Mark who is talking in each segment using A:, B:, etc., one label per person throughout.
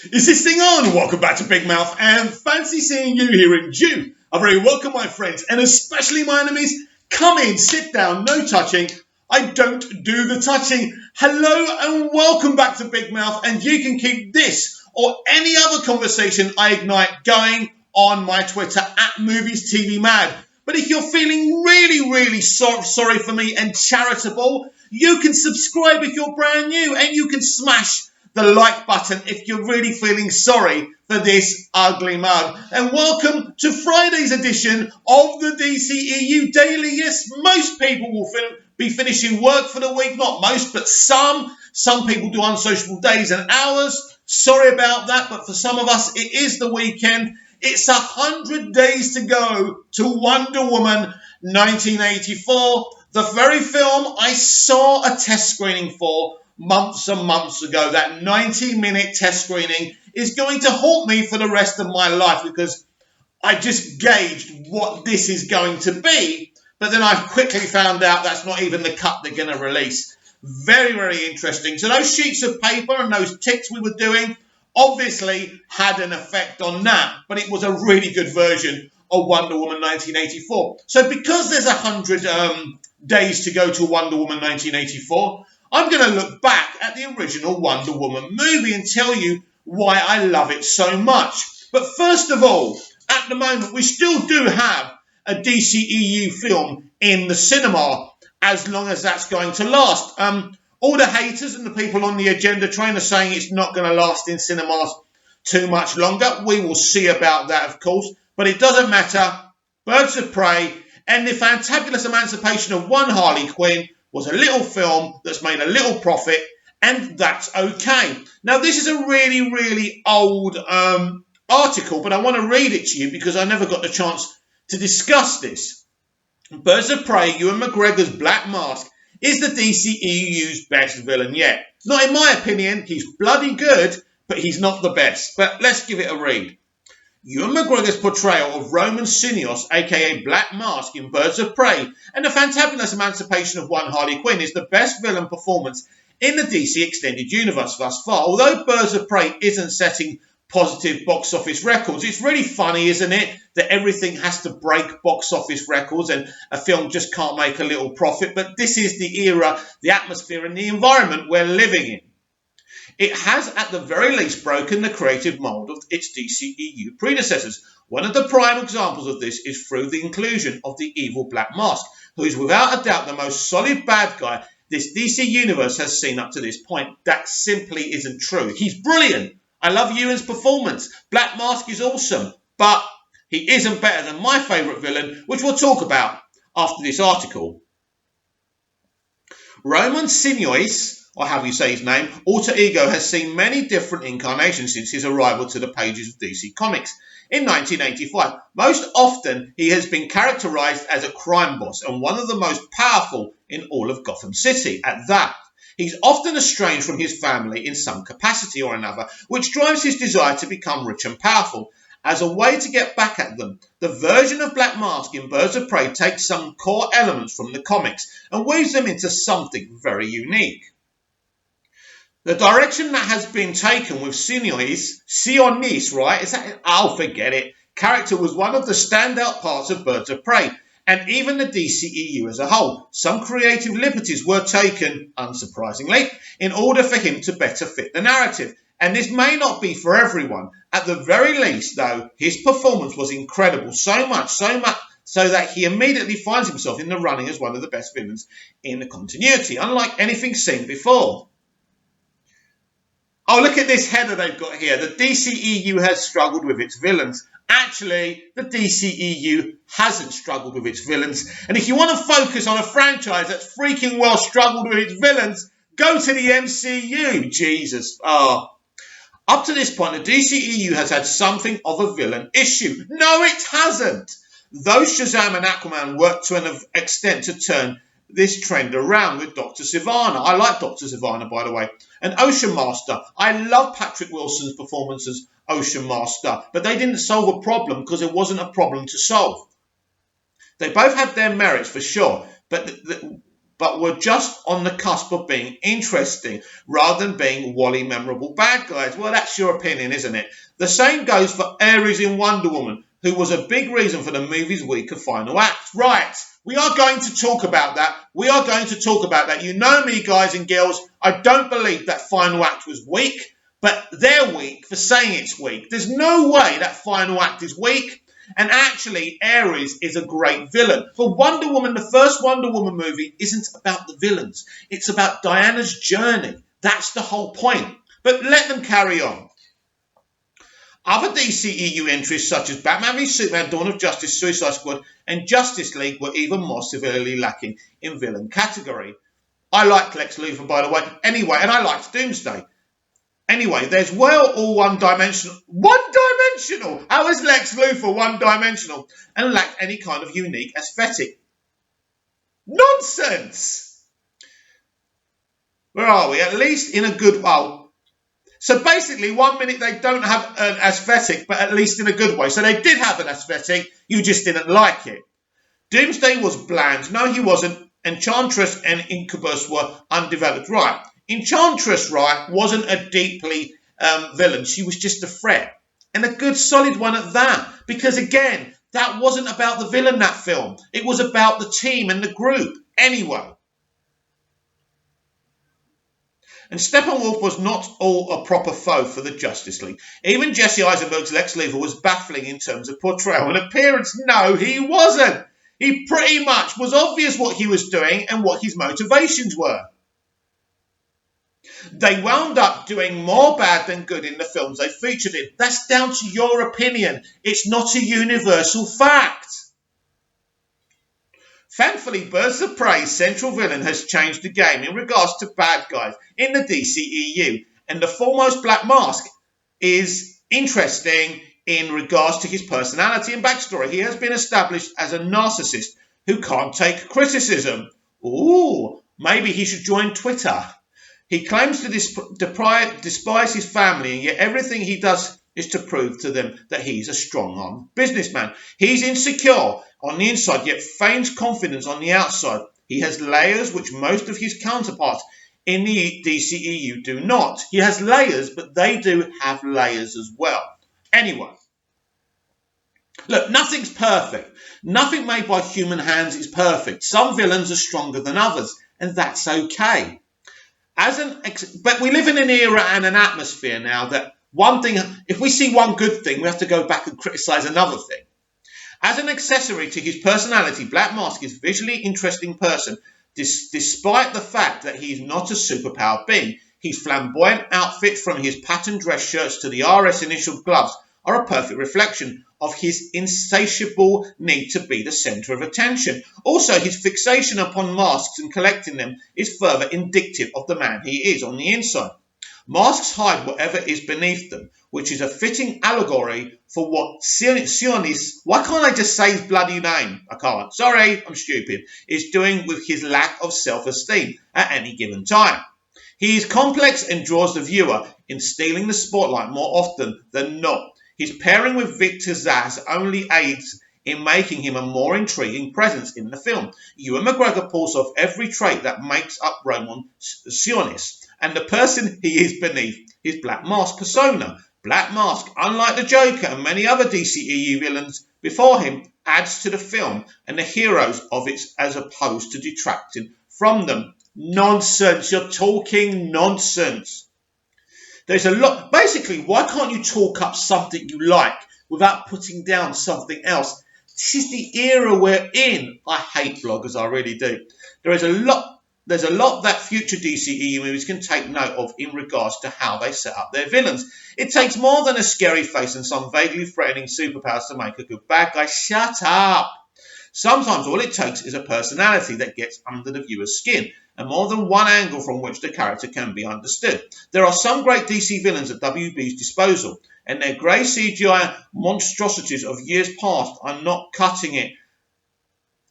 A: Is this thing on? Welcome back to Big Mouth, and fancy seeing you here in June. A very welcome, my friends, and especially my enemies. Come in, sit down, no touching. I don't do the touching. Hello and welcome back to Big Mouth, and you can keep this or any other conversation I ignite going on my Twitter at Movies TV Mad. But if you're feeling really sorry for me and charitable, you can subscribe if you're brand new, and you can smash the like button if you're really feeling sorry for this ugly mug. And welcome to Friday's edition of the DCEU Daily. Yes, most people will be finishing work for the week. Not most, but some. Some people do unsociable days and hours. Sorry about that, but for some of us, it is the weekend. It's 100 days to go to Wonder Woman 1984, the very film I saw a test screening for months and months ago. That 90-minute test screening is going to haunt me for the rest of my life because I just gauged what this is going to be, but then I quickly found out that's not even the cut they're going to release. Very interesting. So those sheets of paper and those ticks we were doing obviously had an effect on that, but it was a really good version of Wonder Woman 1984. So because there's 100 days to go to Wonder Woman 1984, I'm going to look back at the original Wonder Woman movie and tell you why I love it so much. But first of all, at the moment, we still do have a DCEU film in the cinema, as long as that's going to last. All the haters and the people on the agenda train are saying it's not going to last in cinemas too much longer. We will see about that, of course. But it doesn't matter. Birds of Prey and the fantabulous emancipation of one Harley Quinn was a little film that's made a little profit, and that's okay. Now, this is a really old article, but I want to read it to you because I never got the chance to discuss this. Birds of Prey, Ewan McGregor's Black Mask, is the DCEU's best villain yet. Not in my opinion, he's bloody good, but he's not the best. But let's give it a read. Ewan McGregor's portrayal of Roman Sinios, aka Black Mask, in Birds of Prey, and the fantabulous emancipation of one Harley Quinn is the best villain performance in the DC Extended Universe thus far. Although Birds of Prey isn't setting positive box office records, it's really funny, isn't it, that everything has to break box office records and a film just can't make a little profit. But this is the era, the atmosphere and the environment we're living in. It has, at the very least, broken the creative mould of its DCEU predecessors. One of the prime examples of this is through the inclusion of the evil Black Mask, who is without a doubt the most solid bad guy this DC universe has seen up to this point. That simply isn't true. He's brilliant. I love Ewan's performance. Black Mask is awesome, but he isn't better than my favourite villain, which we'll talk about after this article. Roman Sinios, or however you say his name, alter ego, has seen many different incarnations since his arrival to the pages of DC Comics in 1985. Most often, he has been characterized as a crime boss and one of the most powerful in all of Gotham City. At that, he's often estranged from his family in some capacity or another, which drives his desire to become rich and powerful. As a way to get back at them, the version of Black Mask in Birds of Prey takes some core elements from the comics and weaves them into something very unique. The direction that has been taken with Sionis, right? Is that? Oh, forget it. Character was one of the standout parts of Birds of Prey, and even the DCEU as a whole. Some creative liberties were taken, unsurprisingly, in order for him to better fit the narrative. And this may not be for everyone. At the very least, though, his performance was incredible. So much so that he immediately finds himself in the running as one of the best villains in the continuity, unlike anything seen before. Oh, look at this header they've got here. The DCEU has struggled with its villains. Actually, the DCEU hasn't struggled with its villains. And if you want to focus on a franchise that's freaking well struggled with its villains, go to the MCU. Jesus. Up to this point, the DCEU has had something of a villain issue. No, it hasn't. Though Shazam and Aquaman worked to an extent to turn this trend around with Dr. Sivana. I like Dr. Sivana, by the way. And Ocean Master. I love Patrick Wilson's performance as Ocean Master, but they didn't solve a problem because it wasn't a problem to solve. They both had their merits for sure, but but were just on the cusp of being interesting rather than being wally memorable bad guys. Well, that's your opinion, isn't it? The same goes for Ares in Wonder Woman, who was a big reason for the movie's weaker final act. Right, we are going to talk about that. We are going to talk about that. You know me, guys and girls, I don't believe that final act was weak, but they're weak for saying it's weak. There's no way that final act is weak. And actually, Ares is a great villain. For Wonder Woman, the first Wonder Woman movie isn't about the villains. It's about Diana's journey. That's the whole point. But let them carry on. Other DCEU entries such as Batman v Superman, Dawn of Justice, Suicide Squad and Justice League were even more severely lacking in villain category. I liked Lex Luthor, by the way, anyway, and I liked Doomsday. Anyway, there's all one-dimensional. One-dimensional! How is Lex Luthor one-dimensional and lacked any kind of unique aesthetic? Nonsense! Where are we? At least in a good... Oh. So basically, 1 minute they don't have an aesthetic, but at least in a good way. So they did have an aesthetic, you just didn't like it. Doomsday was bland. No, he wasn't. Enchantress and Incubus were undeveloped. Right. Enchantress, right, wasn't a deeply villain. She was just a threat. And a good solid one at that. Because again, that wasn't about the villain, that film. It was about the team and the group. Anyway. And Steppenwolf was not all a proper foe for the Justice League. Even Jesse Eisenberg's Lex Luthor was baffling in terms of portrayal and appearance. No, he wasn't. He pretty much was obvious what he was doing and what his motivations were. They wound up doing more bad than good in the films they featured in. That's down to your opinion. It's not a universal fact. Thankfully, Birds of Prey's central villain has changed the game in regards to bad guys in the DCEU. And the foremost Black Mask is interesting in regards to his personality and backstory. He has been established as a narcissist who can't take criticism. Ooh, maybe he should join Twitter. He claims to despise his family, and yet everything he does is to prove to them that he's a strong-armed businessman. He's insecure on the inside, yet feigns confidence on the outside. He has layers which most of his counterparts in the DCEU do not. He has layers, but they do have layers as well. Anyway, look, nothing's perfect. Nothing made by human hands is perfect. Some villains are stronger than others, and that's okay. But we live in an era and an atmosphere now that one thing, if we see one good thing, we have to go back and criticize another thing. As an accessory to his personality, Black Mask is a visually interesting person, despite the fact that he's not a superpowered being. His flamboyant outfit, from his patterned dress shirts to the RS initial gloves, are a perfect reflection of his insatiable need to be the centre of attention. Also, his fixation upon masks and collecting them is further indicative of the man he is on the inside. Masks hide whatever is beneath them, which is a fitting allegory for what Sionis, why can't I just say his bloody name? I can't. Sorry, I'm stupid. Is doing with his lack of self-esteem at any given time. He is complex and draws the viewer in stealing the spotlight more often than not. His pairing with Victor Zsasz only aids in making him a more intriguing presence in the film. Ewan McGregor pulls off every trait that makes up Roman Sionis and the person he is beneath his Black Mask persona. Black Mask, unlike the Joker and many other DCEU villains before him, adds to the film and the heroes of it as opposed to detracting from them. Nonsense. You're talking nonsense. There's a lot. Basically, why can't you talk up something you like without putting down something else? This is the era we're in. I hate bloggers, I really do. There's a lot that future DCEU movies can take note of in regards to how they set up their villains. It takes more than a scary face and some vaguely threatening superpowers to make a good bad guy. Shut up. Sometimes all it takes is a personality that gets under the viewer's skin, and more than one angle from which the character can be understood. There are some great DC villains at WB's disposal, and their grey CGI monstrosities of years past are not cutting it.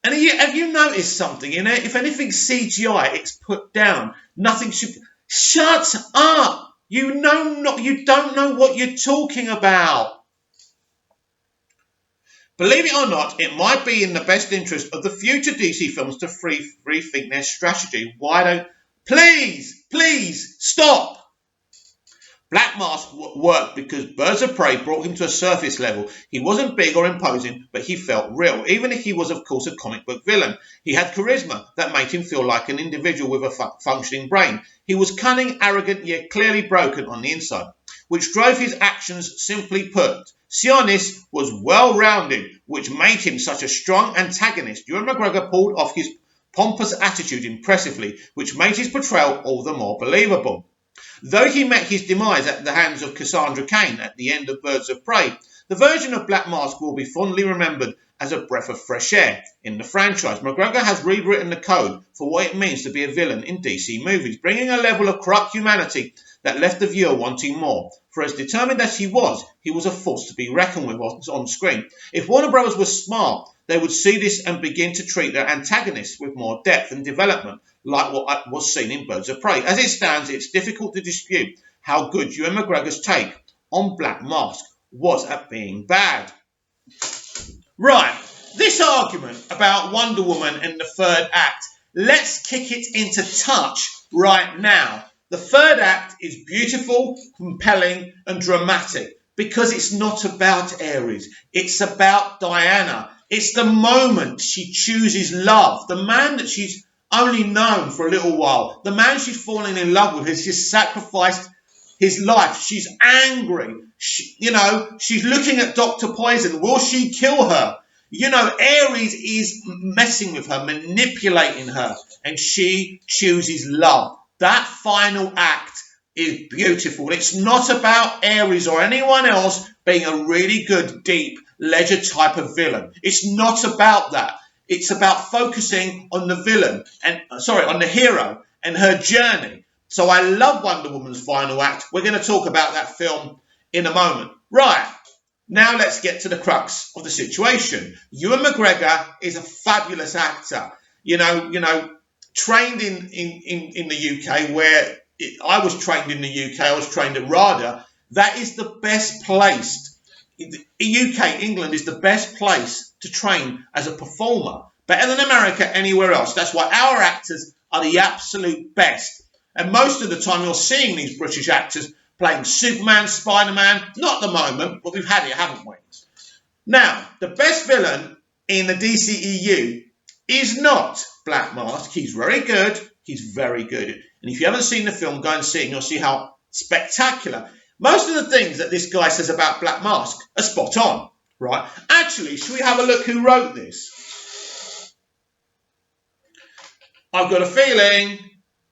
A: And have you noticed something in it? If anything's CGI, it's put down. Nothing should... Shut up! You don't know what you're talking about. Believe it or not, it might be in the best interest of the future DC films to rethink their strategy. Why don't... Please, stop! Black Mask worked because Birds of Prey brought him to a surface level. He wasn't big or imposing, but he felt real, even if he was, of course, a comic book villain. He had charisma that made him feel like an individual with a functioning brain. He was cunning, arrogant, yet clearly broken on the inside, which drove his actions. Simply put, Sionis was well-rounded, which made him such a strong antagonist. Ewan McGregor pulled off his pompous attitude impressively, which made his portrayal all the more believable. Though he met his demise at the hands of Cassandra Cain at the end of Birds of Prey, the version of Black Mask will be fondly remembered as a breath of fresh air in the franchise. McGregor has rewritten the code for what it means to be a villain in DC movies, bringing a level of corrupt humanity that left the viewer wanting more. For as determined as he was a force to be reckoned with on screen. If Warner Bros. Was smart, they would see this and begin to treat their antagonists with more depth and development, like what was seen in Birds of Prey. As it stands, it's difficult to dispute how good Ewan McGregor's take on Black Mask was at being bad. Right, this argument about Wonder Woman in the third act, let's kick it into touch right now. The third act is beautiful, compelling, and dramatic because it's not about Ares. It's about Diana. It's the moment she chooses love. The man that she's only known for a little while. The man she's fallen in love with has just sacrificed his life. She's angry. She's looking at Dr. Poison. Will she kill her? Ares is messing with her, manipulating her, and she chooses love. That final act is beautiful. It's not about Ares or anyone else being a really good, deep, ledger type of villain. It's not about that. It's about focusing on the on the hero and her journey. So I love Wonder Woman's final act. We're going to talk about that film in a moment. Right. Now let's get to the crux of the situation. Ewan McGregor is a fabulous actor. Trained in the UK, where I was trained in the UK, I was trained at RADA. That is the best place. UK, England is the best place to train as a performer. Better than America, anywhere else. That's why our actors are the absolute best. And most of the time you're seeing these British actors playing Superman, Spider-Man. Not at the moment, but we've had it, haven't we? Now, the best villain in the DCEU is not Black Mask. He's very good. He's very good. And if you haven't seen the film, go and see it and you'll see how spectacular. Most of the things that this guy says about Black Mask are spot on, right? Actually, should we have a look who wrote this? I've got a feeling...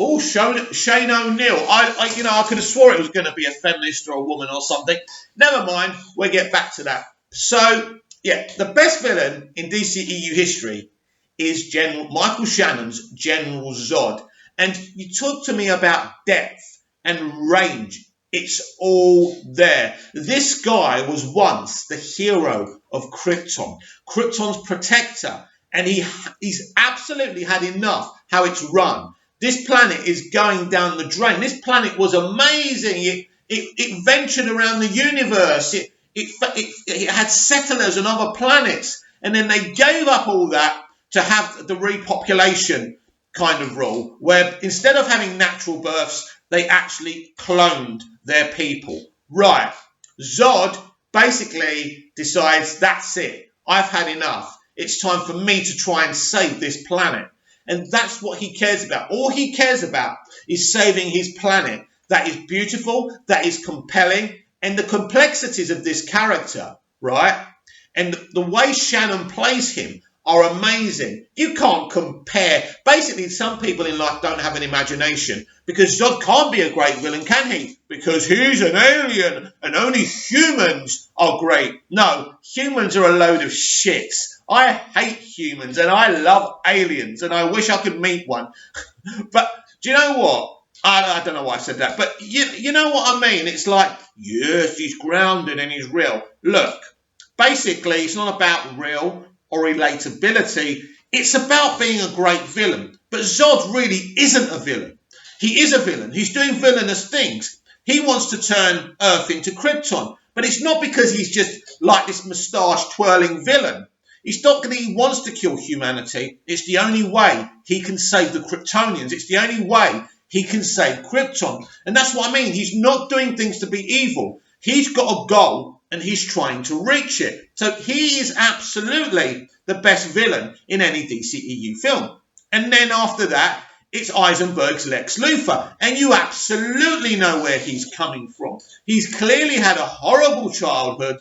A: Oh, Shane O'Neill. I could have swore it was going to be a feminist or a woman or something. Never mind. We'll get back to that. So, yeah, the best villain in DCEU history is General Michael Shannon's General Zod. And you talk to me about depth and range. It's all there. This guy was once the hero of Krypton, Krypton's protector. And he's absolutely had enough how it's run. This planet is going down the drain. This planet was amazing. It ventured around the universe. It had settlers on other planets. And then they gave up all that to have the repopulation kind of rule, where instead of having natural births, they actually cloned their people. Right. Zod basically decides, that's it. I've had enough. It's time for me to try and save this planet. And that's what he cares about. All he cares about is saving his planet. That is beautiful. That is compelling. And the complexities of this character, right? And the way Shannon plays him are amazing. You can't compare. Basically, some people in life don't have an imagination because Zod can't be a great villain, can he? Because he's an alien and only humans are great. No, humans are a load of shits. I hate humans and I love aliens and I wish I could meet one. But do you know what? I don't know why I said that. But you know what I mean? It's like, yes, he's grounded and he's real. Look, basically, it's not about real or relatability. It's about being a great villain. But Zod really isn't a villain. He is a villain. He's doing villainous things. He wants to turn Earth into Krypton. But it's not because he's just like this moustache twirling villain. It's not that he wants to kill humanity. It's the only way he can save the Kryptonians. It's the only way he can save Krypton. And that's what I mean. He's not doing things to be evil. He's got a goal and he's trying to reach it. So he is absolutely the best villain in any DCEU film. And then after that, it's Eisenberg's Lex Luthor. And you absolutely know where he's coming from. He's clearly had a horrible childhood.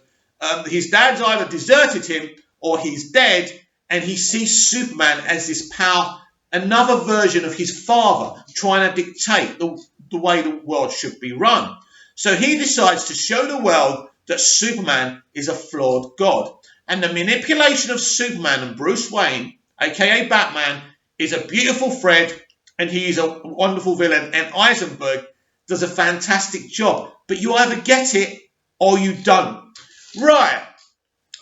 A: His dad's either deserted him or he's dead. And he sees Superman as this power, another version of his father, trying to dictate the way the world should be run. So he decides to show the world that Superman is a flawed god. And the manipulation of Superman and Bruce Wayne, aka Batman, is a beautiful thread, and he is a wonderful villain. And Eisenberg does a fantastic job. But you either get it or you don't. Right.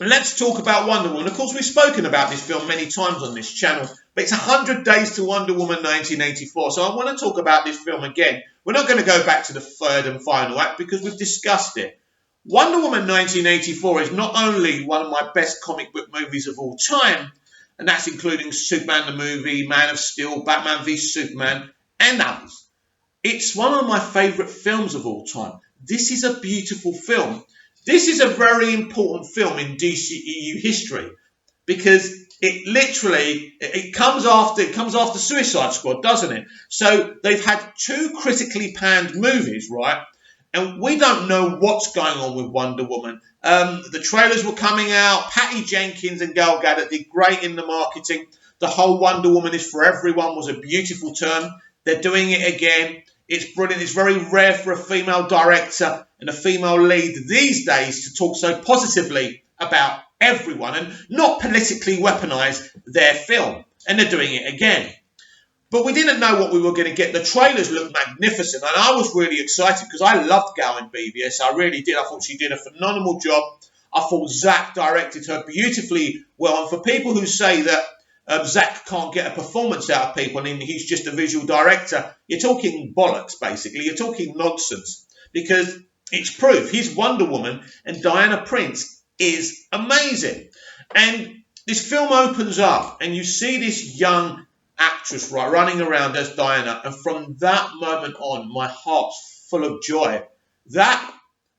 A: Let's talk about Wonder Woman. Of course, we've spoken about this film many times on this channel, but it's 100 Days to Wonder Woman 1984, so I want to talk about this film again. We're not going to go back to the third and final act because we've discussed it. Wonder Woman 1984 is not only one of my best comic book movies of all time, and that's including Superman the movie, Man of Steel, Batman v Superman, and others. It's one of my favourite films of all time. This is a beautiful film. This is a very important film in DCEU history because it comes after Suicide Squad, doesn't it? So they've had two critically panned movies, right? And we don't know what's going on with Wonder Woman. The trailers were coming out. Patty Jenkins and Gal Gadot did great in the marketing. The whole Wonder Woman is for everyone was a beautiful term. They're doing it again. It's brilliant. It's very rare for a female director and a female lead these days to talk so positively about everyone and not politically weaponize their film. And they're doing it again. But we didn't know what we were going to get. The trailers looked magnificent. And I was really excited because I loved Gal in BVS. I really did. I thought she did a phenomenal job. I thought Zack directed her beautifully well. And for people who say that Zack can't get a performance out of people and he's just a visual director, you're talking bollocks, basically. You're talking nonsense because it's proof. He's Wonder Woman and Diana Prince is amazing. And this film opens up and you see this young actress running around as Diana. And from that moment on, my heart's full of joy. That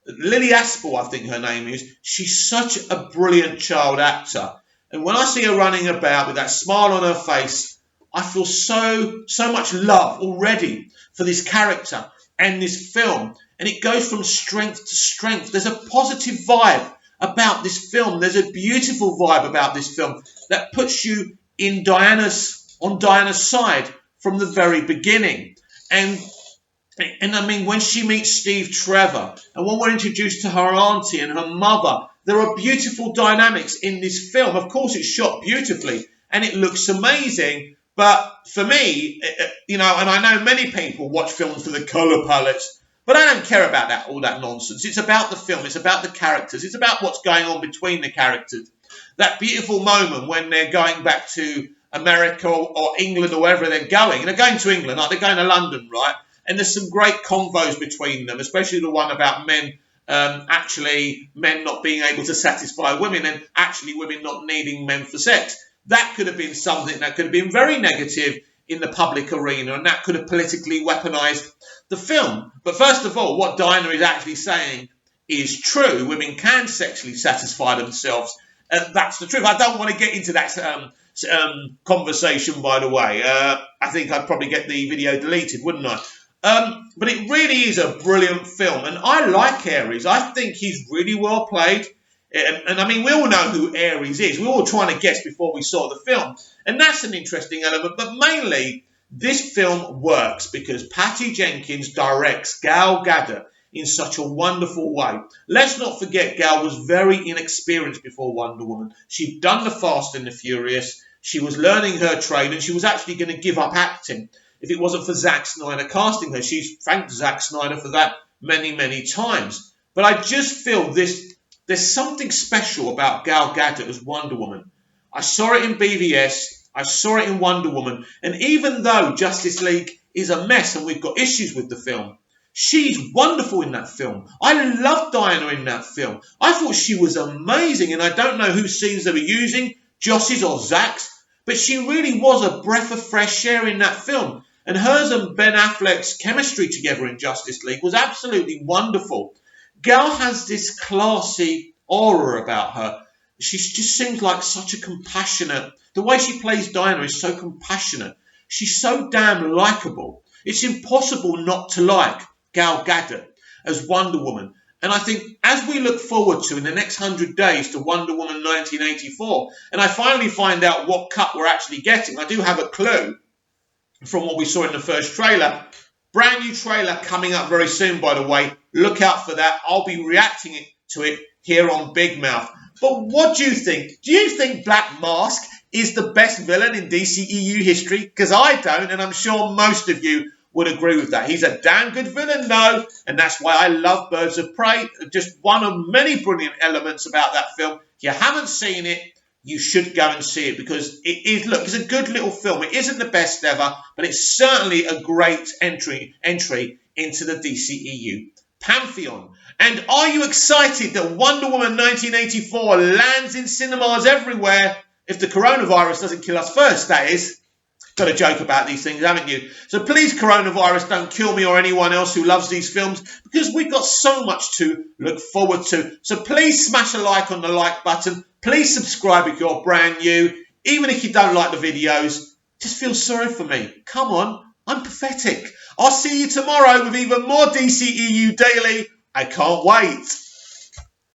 A: Lily Aspel, I think her name is, she's such a brilliant child actor. And when I see her running about with that smile on her face, I feel so much love already for this character and this film. And it goes from strength to strength. There's a positive vibe about this film. There's a beautiful vibe about this film that puts you on Diana's side from the very beginning. And I mean, when she meets Steve Trevor and when we're introduced to her auntie and her mother, there are beautiful dynamics in this film. Of course, it's shot beautifully and it looks amazing. But for me, and I know many people watch films for the colour palettes, but I don't care about all that nonsense. It's about the film. It's about the characters. It's about what's going on between the characters. That beautiful moment when they're going back to America or England or wherever they're going. And they're going to England, they're going to London, right? And there's some great convos between them, especially the one about men not being able to satisfy women and actually women not needing men for sex. That could have been something that could have been very negative in the public arena, and that could have politically weaponized the film. But first of all, what Diana is actually saying is true. Women can sexually satisfy themselves. That's the truth. I don't want to get into that conversation, by the way. I think I'd probably get the video deleted, wouldn't I? But it really is a brilliant film. And I like Ares. I think he's really well played. And I mean, we all know who Ares is. We were all trying to guess before we saw the film. And that's an interesting element. But mainly, this film works because Patty Jenkins directs Gal Gadot in such a wonderful way. Let's not forget Gal was very inexperienced before Wonder Woman. She'd done The Fast and the Furious. She was learning her trade and she was actually going to give up acting if it wasn't for Zack Snyder casting her. She's thanked Zack Snyder for that many, many times. But I just feel there's something special about Gal Gadot as Wonder Woman. I saw it in BVS. I saw it in Wonder Woman. And even though Justice League is a mess and we've got issues with the film, She's wonderful in that film. I loved Diana in that film. I thought she was amazing, and I don't know whose scenes they were using, Joss's or Zach's, but she really was a breath of fresh air in that film. And hers and Ben Affleck's chemistry together in Justice League was absolutely wonderful. Gal has this classy aura about her. She just seems like such a compassionate... The way she plays Diana is so compassionate. She's so damn likeable. It's impossible not to like Gal Gadot as Wonder Woman. And I think as we look forward to in the next 100 days to Wonder Woman 1984, and I finally find out what cut we're actually getting, I do have a clue from what we saw in the first trailer. Brand new trailer coming up very soon, by the way. Look out for that. I'll be reacting to it here on Big Mouth. But what do you think? Do you think Black Mask is the best villain in DCEU history? Because I don't, and I'm sure most of you would agree with that. He's a damn good villain, though, and that's why I love Birds of Prey. Just one of many brilliant elements about that film. If you haven't seen it, you should go and see it, because it is, look, it's a good little film. It isn't the best ever, but it's certainly a great entry into the DCEU pantheon. And are you excited that Wonder Woman 1984 lands in cinemas everywhere? If the coronavirus doesn't kill us first, that is. Got a joke about these things, haven't you? So please, coronavirus, don't kill me or anyone else who loves these films, because we've got so much to look forward to. So please smash a like on the like button. Please subscribe if you're brand new. Even if you don't like the videos, just feel sorry for me. Come on, I'm pathetic. I'll see you tomorrow with even more DCEU Daily. I can't wait.